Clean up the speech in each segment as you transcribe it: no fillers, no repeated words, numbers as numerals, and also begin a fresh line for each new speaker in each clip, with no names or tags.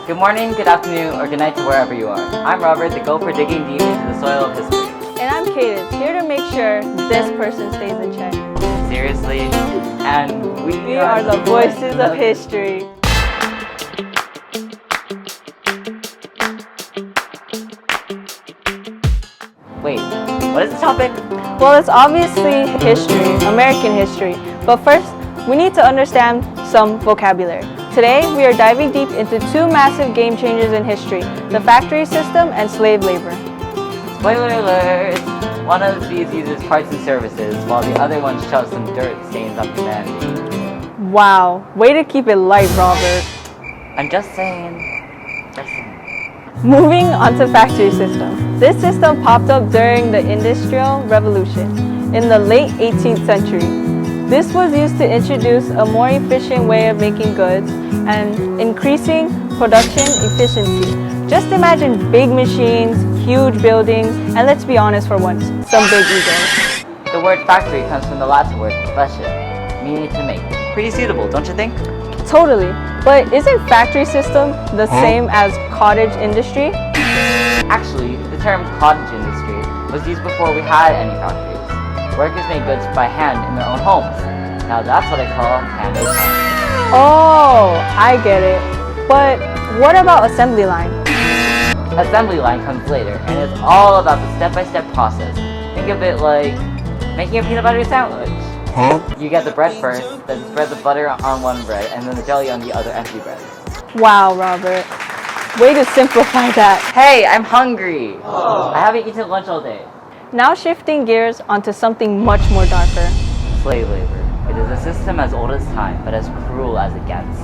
Good morning, good afternoon, or good night to wherever you are. I'm Robert, the gopher digging deep into the soil of history.
And I'm Cadence, here to make sure this person stays in check.
Seriously? And
We are the voices of history.
Wait, what is the topic?
Well, it's obviously history, American history. But first, we need to understand some vocabulary. Today, we are diving deep into two massive game changers in history, the factory system and slave labor.
Spoiler alert! One of these uses parts and services, while the other one shoves some dirt stains on humanity.
Wow, way to keep it light, Robert.
I'm just saying.
Moving on to factory system. This system popped up during the Industrial Revolution in the late 18th century. This was used to introduce a more efficient way of making goods and increasing production efficiency. Just imagine big machines, huge buildings, and let's be honest for once, some big egos.
The word factory comes from the Latin word facere, meaning to make. Pretty suitable, don't you think?
Totally. But isn't factory system the same as cottage industry?
Actually, the term cottage industry was used before we had any factories. Workers made goods by hand in their own homes. Now that's what I call handmade products.
Oh, I get it. But what about assembly line?
Assembly line comes later and is all about the step-by-step process. Think of it like making a peanut butter sandwich. You get the bread first, then spread the butter on one bread and then the jelly on the other empty bread.
Wow, Robert. Way to simplify that.
Hey, I'm hungry! I haven't eaten lunch all day.
Now shifting gears onto something much more darker.
Slave labor. It is a system as old as time, but as cruel as it gets.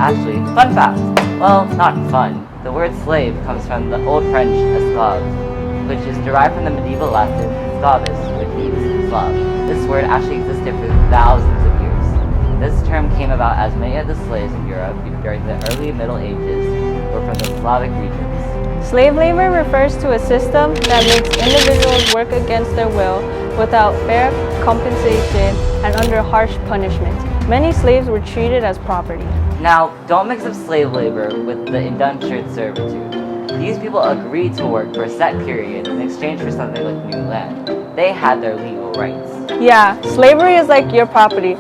Actually, fun fact. Well, not fun. The word slave comes from the Old French esclave, which is derived from the medieval Latin sclavus, which means Slav. This word actually existed for thousands of years. This term came about as many of the slaves in Europe during the early Middle Ages were from the Slavic regions.
Slave labor refers to a system that makes individuals work against their will without fair compensation and under harsh punishment. Many slaves were treated as property.
Now, don't mix up slave labor with the indentured servitude. These people agreed to work for a set period in exchange for something like new land. They had their legal rights.
Yeah, slavery is like your property,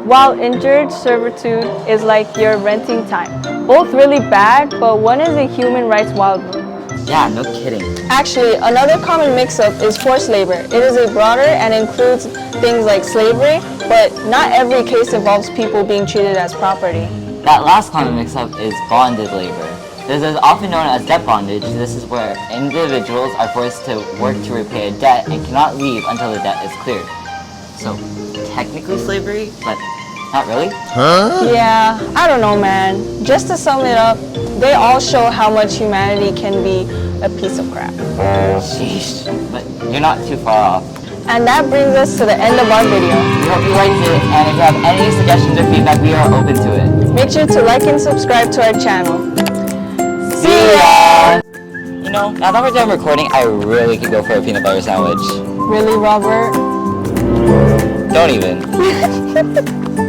while indentured servitude is like your renting time. Both really bad, but one is a human rights wild one.
Yeah, no kidding.
Actually, another common mix-up is forced labor. It is a broader and includes things like slavery, but not every case involves people being treated as property.
That last common mix-up is bonded labor. This is often known as debt bondage. This is where individuals are forced to work to repay a debt and cannot leave until the debt is cleared. So, technically slavery, but not really?
Yeah, I don't know, man. Just to sum it up, they all show how much humanity can be a piece of crap.
Sheesh, but you're not too far off.
And that brings us to the end of our video.
We hope you liked it, and if you have any suggestions or feedback, we are open to it.
Make sure to like and subscribe to our channel.
See ya! You know, now that we're done recording, I really could go for a peanut butter sandwich.
Really, Robert?
Don't even.